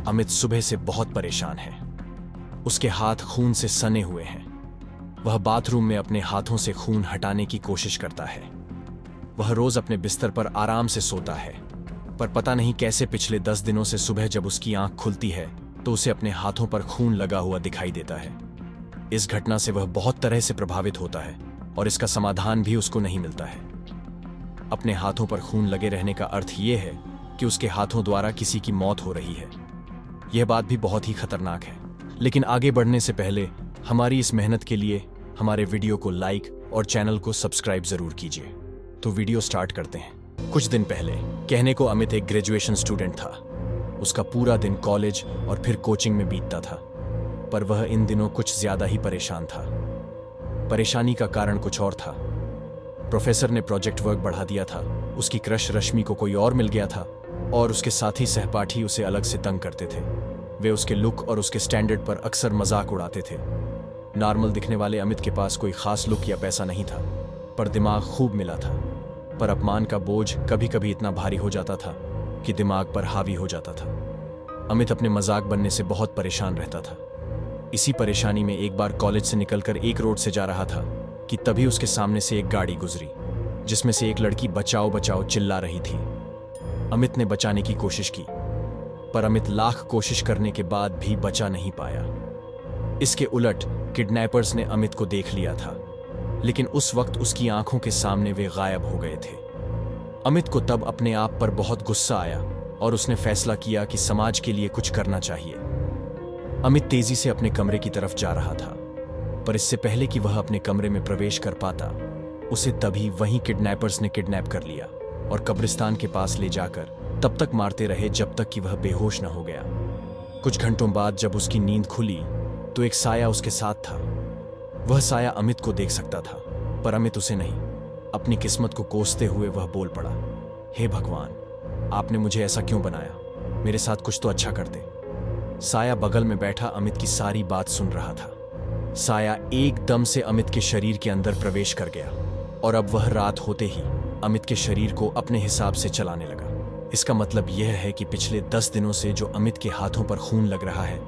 अमित सुबह से बहुत परेशान है। उसके हाथ खून से सने हुए हैं। वह बाथरूम में अपने हाथों से खून हटाने की कोशिश करता है। वह रोज अपने बिस्तर पर आराम से सोता है, पर पता नहीं कैसे पिछले 10 दिनों से सुबह जब उसकी आंख खुलती है तो उसे अपने हाथों पर खून लगा हुआ दिखाई देता है। इस घटना से वह बहुत तरह से प्रभावित होता है और इसका समाधान भी उसको नहीं मिलता है। अपने हाथों पर खून लगे रहने का अर्थ यह है कि उसके हाथों द्वारा किसी की मौत हो रही है। यह बात भी बहुत ही खतरनाक है। लेकिन आगे बढ़ने से पहले हमारी इस मेहनत के लिए हमारे वीडियो को लाइक और चैनल को सब्सक्राइब जरूर कीजिए। तो वीडियो स्टार्ट करते हैं। कुछ दिन पहले कहने को अमित एक ग्रेजुएशन स्टूडेंट था। उसका पूरा दिन कॉलेज और फिर कोचिंग में बीतता था, पर वह इन दिनों कुछ ज्यादा ही परेशान था। परेशानी का कारण कुछ और था। प्रोफेसर ने प्रोजेक्ट वर्क बढ़ा दिया था, उसकी क्रश रश्मि को कोई और मिल गया था और उसके साथी सहपाठी उसे अलग से तंग करते थे। वे उसके लुक और उसके स्टैंडर्ड पर अक्सर मजाक उड़ाते थे। नॉर्मल दिखने वाले अमित के पास कोई खास लुक या पैसा नहीं था, पर दिमाग खूब मिला था। पर अपमान का बोझ कभी कभी इतना भारी हो जाता था कि दिमाग पर हावी हो जाता था। अमित अपने मजाक बनने से बहुत परेशान रहता था। इसी परेशानी में एक बार कॉलेज से निकलकर एक रोड से जा रहा था कि तभी उसके सामने से एक गाड़ी गुजरी, जिसमें से एक लड़की बचाओ बचाओ चिल्ला रही थी। अमित ने बचाने की कोशिश की, पर अमित लाख कोशिश करने के बाद भी बचा नहीं पाया। इसके उलट किडनैपर्स ने अमित को देख लिया था, लेकिन उस वक्त उसकी आंखों के सामने वे गायब हो गए थे। अमित को तब अपने आप पर बहुत गुस्सा आया और उसने फैसला किया कि समाज के लिए कुछ करना चाहिए। अमित तेजी से अपने कमरे की तरफ जा रहा था, पर इससे पहले कि वह अपने कमरे में प्रवेश कर पाता, उसे तभी वहीं किडनैपर्स ने किडनैप कर लिया और कब्रिस्तान के पास ले जाकर तब तक मारते रहे जब तक कि वह बेहोश न हो गया। कुछ घंटों बाद जब उसकी नींद खुली तो एक साया उसके साथ था। वह साया अमित को देख सकता था, पर अमित उसे नहीं। अपनी किस्मत को कोसते हुए वह बोल पड़ा, हे भगवान, आपने मुझे ऐसा क्यों बनाया? मेरे साथ कुछ तो अच्छा कर दे। साया बगल में बैठा अमित की सारी बात सुन रहा था। साया एकदम से अमित के शरीर के अंदर प्रवेश कर गया और अब वह रात होते ही अमित के शरीर को अपने हिसाब से चलाने लगा। इसका मतलब यह है कि पिछले 10 दिनों से जो अमित के हाथों पर खून लग रहा है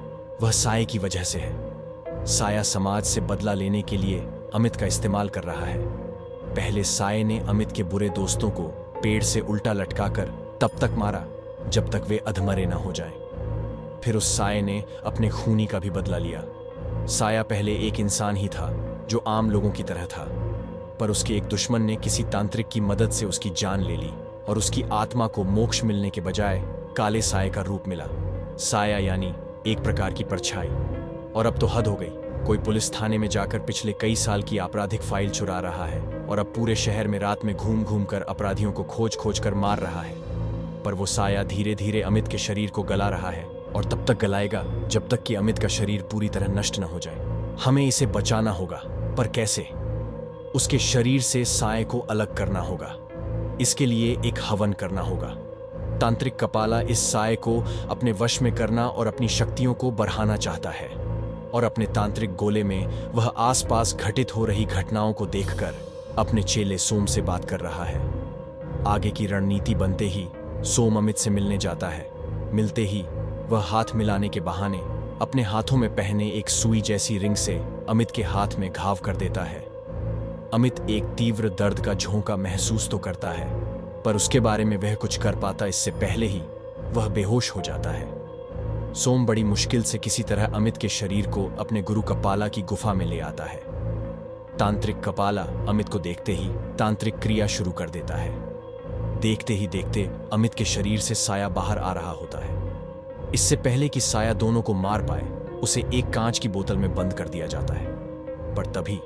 वह साये की वजह से है। साया समाज से बदला लेने के लिए अमित का इस्तेमाल कर रहा है। पहले साये ने अमित के बुरे दोस्तों को पेड़ से उल्टा लटकाकर तब तक मारा जब तक वे अधमरे न हो जाएं। फिर उस साये ने अपने खूनी का भी बदला लिया। साया पहले एक इंसान ही था जो आम लोगों की तरह था, पर उसके एक दुश्मन ने किसी तांत्रिक की मदद से उसकी जान ले ली और उसकी आत्मा को मोक्ष मिलने के बजाय काले साये का रूप मिला। साया यानी एक प्रकार की परछाई। और अब तो हद हो गई। कोई पुलिस थाने में जाकर पिछले कई साल की आपराधिक फाइल चुरा रहा है और अब पूरे शहर में रात में घूम घूम कर अपराधियों को खोज खोज कर मार रहा है। पर वो साया धीरे धीरे अमित के शरीर को गला रहा है और तब तक गलाएगा जब तक कि अमित का शरीर पूरी तरह नष्ट न हो जाए। हमें इसे बचाना होगा, पर कैसे? उसके शरीर से साये को अलग करना होगा। इसके लिए एक हवन करना होगा। तांत्रिक कपाला इस साये को अपने वश में करना और अपनी शक्तियों को बढ़ाना चाहता है, और अपने तांत्रिक गोले में वह आसपास घटित हो रही घटनाओं को देखकर अपने चेले सोम से बात कर रहा है। आगे की रणनीति बनते ही सोम अमित से मिलने जाता है। मिलते ही वह हाथ मिलाने के बहाने अपने हाथों में पहने एक सुई जैसी रिंग से अमित के हाथ में घाव कर देता है। अमित एक तीव्र दर्द का झोंका महसूस तो करता है, पर उसके बारे में वह कुछ कर पाता इससे पहले ही वह बेहोश हो जाता है। सोम बड़ी मुश्किल से किसी तरह अमित के शरीर को अपने गुरु कपाला की गुफा में ले आता है। तांत्रिक कपाला अमित को देखते ही तांत्रिक क्रिया शुरू कर देता है। देखते ही देखते अमित के शरीर से साया बाहर आ रहा होता है। इससे पहले कि साया दोनों को मार पाए, उसे एक कांच की बोतल में बंद कर दिया जाता है। पर तभी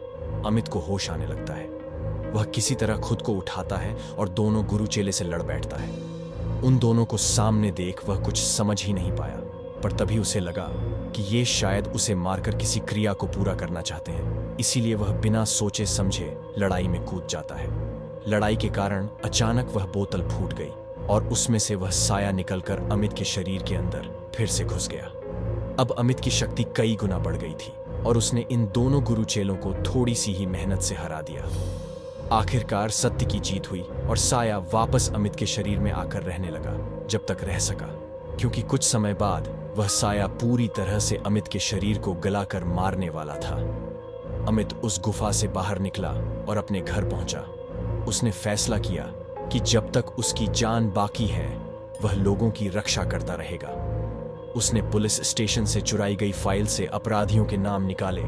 अमित को होश आने लगता है। वह किसी तरह खुद को उठाता है और दोनों गुरु चेले से लड़ बैठता है। उन दोनों को सामने देख वह कुछ समझ ही नहीं पाया, पर तभी उसे लगा कि ये शायद उसे मारकर किसी क्रिया को पूरा करना चाहते हैं। इसीलिए वह बिना सोचे समझे लड़ाई में कूद जाता है। लड़ाई के कारण अचानक वह बोतल फूट गई और उसमें से वह साया निकलकर अमित के शरीर के अंदर फिर से घुस गया। अब अमित की शक्ति कई गुना बढ़ गई थी और उसने इन दोनों गुरु चेलों को थोड़ी सी ही मेहनत से हरा दिया। आखिरकार सत्य की जीत हुई और साया वापस अमित के शरीर में आकर रहने लगा, जब तक रह सका, क्योंकि कुछ समय बाद वह साया पूरी तरह से अमित के शरीर को गलाकर मारने वाला था। अमित उस गुफा से बाहर निकला और अपने घर पहुंचा। उसने फैसला किया कि जब तक उसकी जान बाकी है वह लोगों की रक्षा करता रहेगा। उसने पुलिस स्टेशन से चुराई गई फाइल से अपराधियों के नाम निकाले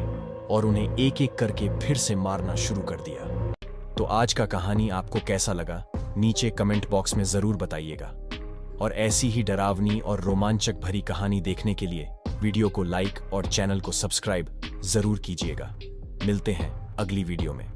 और उन्हें एक एक करके फिर से मारना शुरू कर दिया। तो आज का कहानी आपको कैसा लगा नीचे कमेंट बॉक्स में जरूर बताइएगा। और ऐसी ही डरावनी और रोमांचक भरी कहानी देखने के लिए वीडियो को लाइक और चैनल को सब्सक्राइब जरूर कीजिएगा। मिलते हैं अगली वीडियो में।